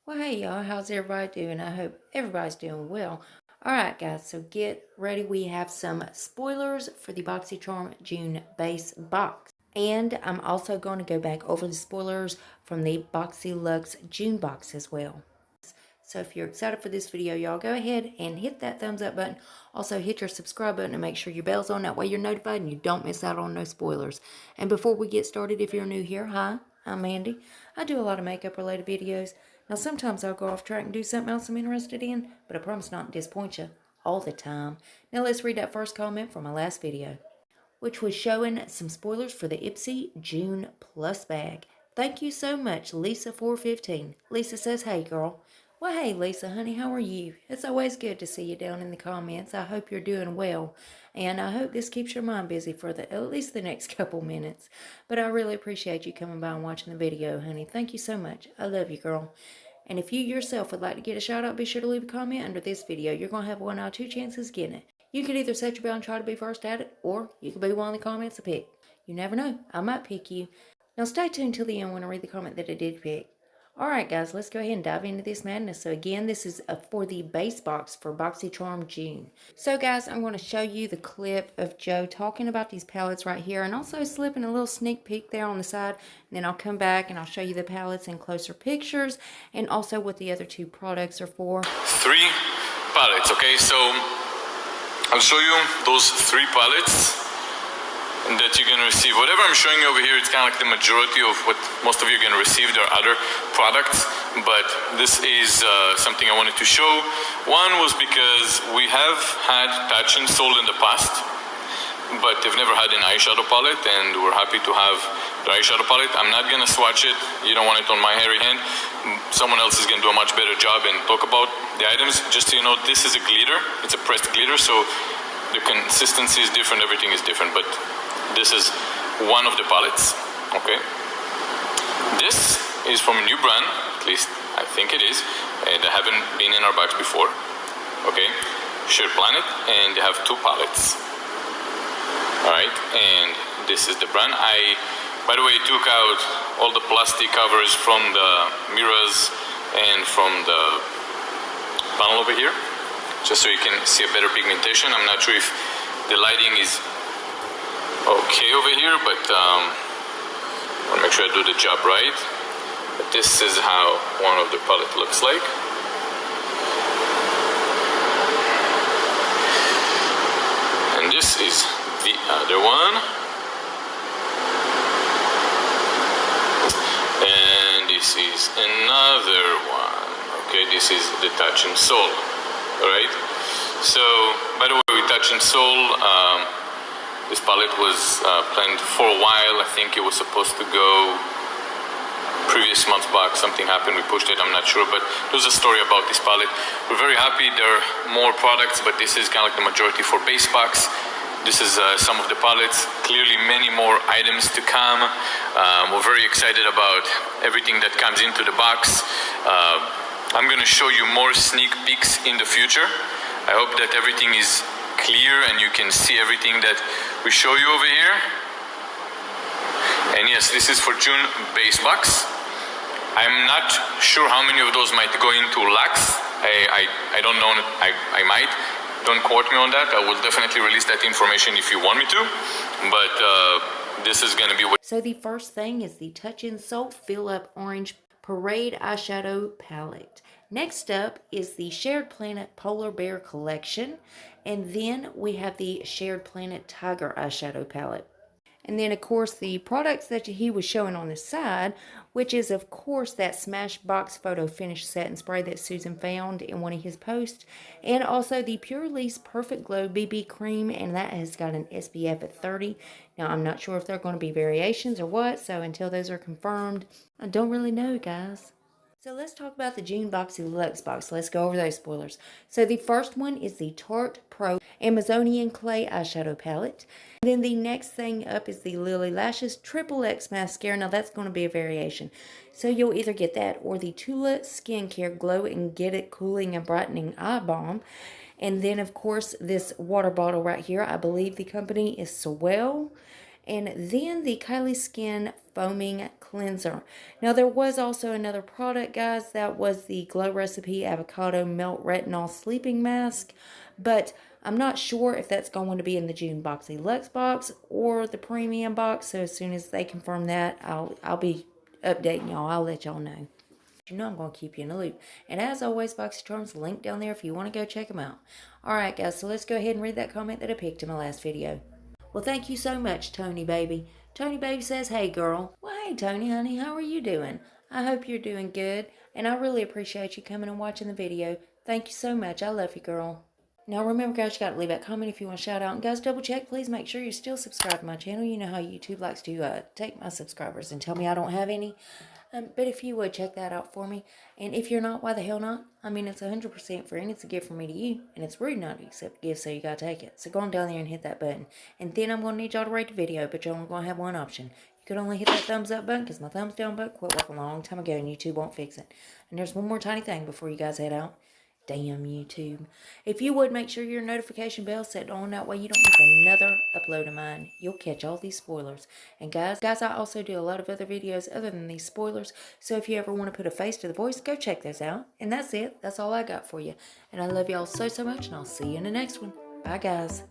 Well, hey y'all, how's everybody doing? I hope everybody's doing well. Alright guys, so get ready. We have some spoilers for the BoxyCharm June base box. And I'm also going to go back over the spoilers from the BoxyLuxe June box as well. So if you're excited for this video, y'all go ahead and hit that thumbs up button. Also hit your subscribe button and make sure your bell's on. That way you're notified and you don't miss out on no spoilers. And before we get started, if you're new here, hi, I'm Mandy. I do a lot of makeup related videos. Now sometimes I'll go off track and do something else I'm interested in, but I promise not to disappoint you all the time. Now let's read that first comment from my last video, which was showing some spoilers for the Ipsy June Plus bag. Thank you so much, Lisa415. Lisa says, hey girl. Well, hey Lisa, honey, how are you? It's always good to see you down in the comments. I hope you're doing well, and I hope this keeps your mind busy for at least the next couple minutes. But I really appreciate you coming by and watching the video, honey. Thank you so much. I love you, girl. And if you yourself would like to get a shout out, be sure to leave a comment under this video. You're going to have one out of two chances getting it. You could either set your bell and try to be first at it, or you could be one of the comments to pick. You never know. I might pick you. Now stay tuned till the end when I read the comment that I did pick. Alright guys, let's go ahead and dive into this madness. So again, this is for the base box for BoxyCharm June. So guys, I'm going to show you the clip of Joe talking about these palettes right here, and also slipping a little sneak peek there on the side. And then I'll come back and I'll show you the palettes in closer pictures, and also what the other two products are for. 3 palettes, okay? So I'll show you those 3 palettes that you're gonna receive. Whatever I'm showing you over here, it's kind of like the majority of what most of you are gonna receive. There are other products, but this is something I wanted to show. One was because we have had Touch and Soul in the past, but they've never had an eyeshadow palette, and we're happy to have the eyeshadow palette. I'm not gonna swatch it. You don't want it on my hairy hand. Someone else is gonna do a much better job and talk about the items. Just so you know, this is a glitter. It's a pressed glitter, so the consistency is different, everything is different, but this is one of the palettes, okay? This is from a new brand, at least I think it is, and they haven't been in our box before, okay? Shared Planet, and they have 2 palettes. Alright, and this is the brand. I, by the way, took out all the plastic covers from the mirrors and from the panel over here, just so you can see a better pigmentation. I'm not sure if the lighting is okay over here, but I want to make sure I do the job right. But this is how one of the palette looks like. And this is the other one. And this is another one. Okay, this is the Touch and Soul. Alright? So, by the way, with Touch and Soul, this palette was planned for a while. I think it was supposed to go previous month's box. Something happened, we pushed it, I'm not sure, but there's a story about this palette. We're very happy. There are more products, but this is kind of like the majority for base box. This is some of the palettes. Clearly many more items to come. We're very excited about everything that comes into the box. I'm going to show you more sneak peeks in the future. I hope that everything is clear and you can see everything that we show you over here. And yes, this is for June base box. I'm not sure how many of those might go into Luxe. I don't know. I might. Don't quote me on that. I will definitely release that information if you want me to. But this is going to be what. So the first thing is the Touch and Soul Fill Up Orange Parade Eyeshadow Palette. Next up is the Shared Planet Polar Bear Collection. And then we have the Shared Planet Tiger Eyeshadow Palette. And then, of course, the products that he was showing on the side, which is, of course, that Smashbox Photo Finish Set and Spray that Susan found in one of his posts. And also the Pure Release Perfect Glow BB Cream, and that has got an SPF at 30. Now, I'm not sure if they're going to be variations or what, so until those are confirmed, I don't really know, guys. So let's talk about the June BoxyLuxe box. Let's go over those spoilers. So the first one is the Tarte Pro Amazonian Clay Eyeshadow Palette. And then the next thing up is the Lily Lashes Triple X Mascara. Now that's going to be a variation. So you'll either get that or the Tula Skincare Glow and Get It Cooling and Brightening Eye Balm. And then, of course, this water bottle right here. I believe the company is Swell. And then the Kylie Skin Foaming cleanser. Now, there was also another product, guys. That was the Glow Recipe Avocado Melt Retinol Sleeping Mask. But I'm not sure if that's going to be in the June BoxyLuxe box or the premium box. So as soon as they confirm that, I'll be updating y'all. I'll let y'all know. You know I'm going to keep you in the loop. And as always, BoxyCharm's linked down there if you want to go check them out. Alright guys, so let's go ahead and read that comment that I picked in my last video. Well, thank you so much, Tony Baby. Tony Baby says, hey girl. Well, hey Tony, honey, how are you doing? I hope you're doing good. And I really appreciate you coming and watching the video. Thank you so much. I love you, girl. Now remember guys, you got to leave that comment if you want to shout out. And guys, double check, please make sure you're still subscribed to my channel. You know how YouTube likes to take my subscribers and tell me I don't have any. But if you would, check that out for me. And if you're not, why the hell not? I mean, it's 100% free and it's a gift from me to you. And it's rude not to accept gifts, so you gotta take it. So go on down there and hit that button. And then I'm gonna need y'all to rate the video, but you're only gonna have one option. You could only hit that thumbs up button because my thumbs down button quit working a long time ago and YouTube won't fix it. And there's one more tiny thing before you guys head out. Damn YouTube. If you would, make sure your notification bell set on, that way you don't miss another upload of mine. You'll catch all these spoilers. And guys, I also do a lot of other videos other than these spoilers. So if you ever want to put a face to the voice, go check those out. And that's it. That's all I got for you. And I love y'all so much, and I'll see you in the next one. Bye guys.